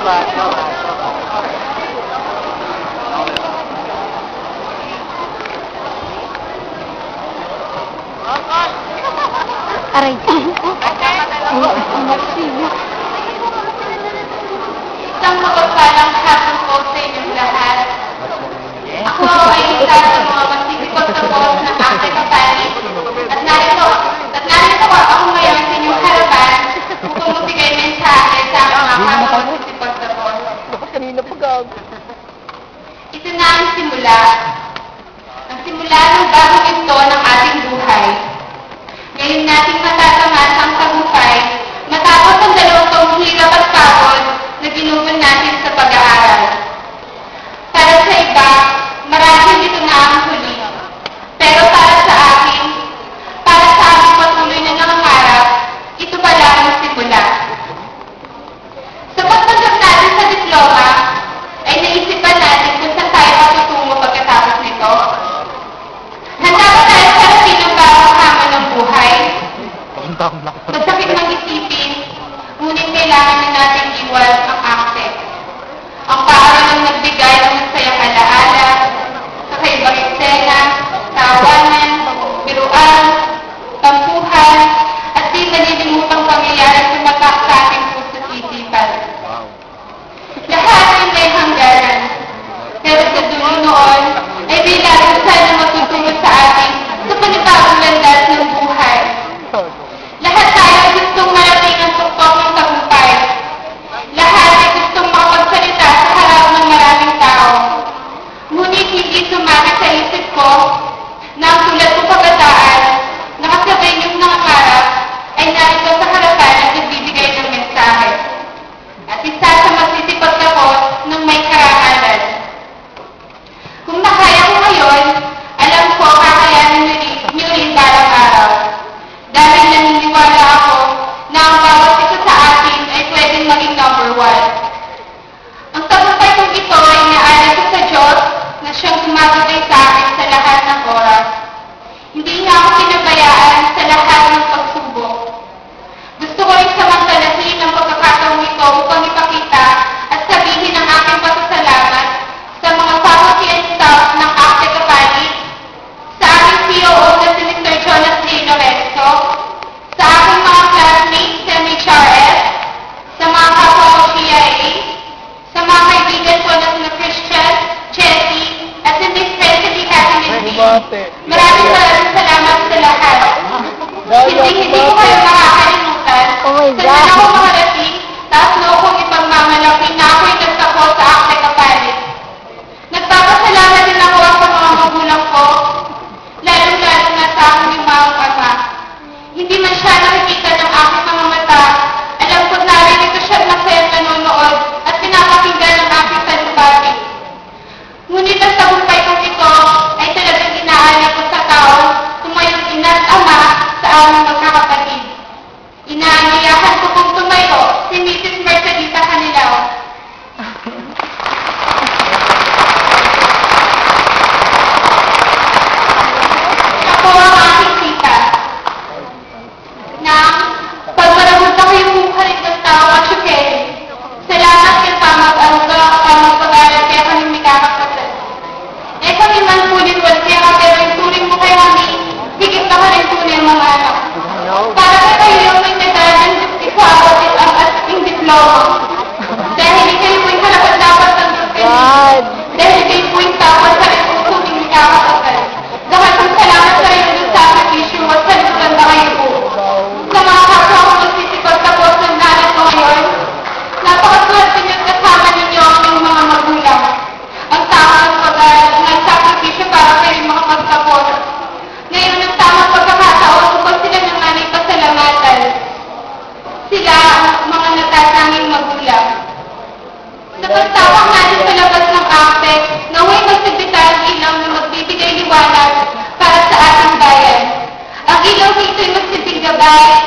Aray. Isang mapagpalang hapon po sa inyong lahat. Ako ay isa sa mga magsisipag na po ng aking kapatid. At narito ako ngayon sa inyong harapan upang magbigay mensahe sa aking mga magsisipag na po. Kanina pa gag. Ito na ang simula. Ang simula ng bagong ito ng ating buhay. Ngayon nating matatamasa ang tagumpay matapos ang 2 taong hirap at pagod na ginugon natin sa pag-aaral. Para sa iba, marahil ito na ang huli. Pero para sa akin, para sa aming patuloy na nangangarap, ito pala ang simula. Sa pagtanggap natin sa diploma, ay naisipan natin kung saan tayo matutungo pagkatapos nito. Handa ba tayo sa rating ng bawang hamon ng buhay? Masakit mang isipin, ngunit kailangan na natin iwas ang akses. Ang paaralang nagbigay ng masayang alaala, kakaibang eksena, tawanan, biruan, tampuhan, at di nalilimutang pangyayari tumatak sa ating puso't isipan. Lahat ay may hangganan, pero sa dulo noon ay di lalo sana magtutungo sa atin sa panibagong landas ng buhay. Lahat tayo ay gustong marating ang tuktok ng tagumpay. Lahat ay gustong makapagsalita sa harap ng maraming tao. Ngunit hindi sumakit sa isip ko na ang tulad ko kabataan, nakasabay niyong nangangarap, ay narito sa harapan at nagbibigay ng mensahe. At isa sa magsisipag ako ng may karangalan. Kung nakaya ko ngayon, alam ko kakayanin niyo rin balang araw. Dahil naniniwala ako na ang bawat isa sa atin ay pwedeng maging number 1. Ang tagumpay kong ito ay naalala ko sa Diyos na siyang gumagabay sa akin sa lahat ng oras. Hindi niya ako pinabayaan sa lahat ng pagsubok. Gusto ko rin samantalahin ang pagkakataong ito upang ipakita at sabihin ang aking pasasalamat sa mga faculty and staff ng ACTE Kapalit, sa aking COO na si Mr. Jonas J. Lorenzo, sa aking mga classmates sa MHRS, sa mga kapwa ko CIA, sa mga kaibigan ko na sina Christian, Jessie, at si Miss Presley Catholic. Maraming salamat sa lahat. Hindi ko kayo makakalimutan. Oh my Sa God. ako makarating, tatlo kong ibang mamalaki na ako'y nagsako sa ACTE Kapalit. Nagpapasalamat din ako sa mga magulang ko, lalo-lalo na sa aking mga ama. Hindi man siya nakikita ng aking mga mata, alam ko narito siya masayang nanonood at pinapakinggan ng aking talumpati. Ngunit ang tagumpay kong ito ay talagang inaalala ko sa tao, tumayong ina at ama sa aming magkakapatid. Inaanyayahan ko kong tumayo si Mrs. Mercedita Canilao. Siya po ang aking tita. Na pagmaragot ako yung mukha rin ng tao at syukeri. Salamat kay pamag-aruga, pamag-pag-aral kaya kami may kakapatid. Eh kami man pulit wal kaya ka pero yung turing mo kay kami, higit na ka rin tunay mga anak. Para sa kayo yung may nagalan, ikaw ang ating diploma. Dahil ikaw po'y harapan-dapat ng God. dahil ikaw po'y tapat sa rin turing may kakapatid. Dahil kung salamat sa iyo ng sakripisyo at sa lugan na kayo po. Sa mga kapwa ko nagsisipag tapos ng nalit ko ngayon, napakaswerte niyo at kasama ninyo ang inyong mga magulang. Ang tamang pag-aaral at nagsakripisyo para kayo makapagtapos. Ngayon ang tamang pagkakataon upang sila naman ay pasalamatan. Sila ang mga natatanging magulang. Sa pagtawag natin sa labas ng ACTE, naway magsibita ang ilaw na magbibigay liwanag para sa ating bayan. Ang ilaw dito'y magsibig gabay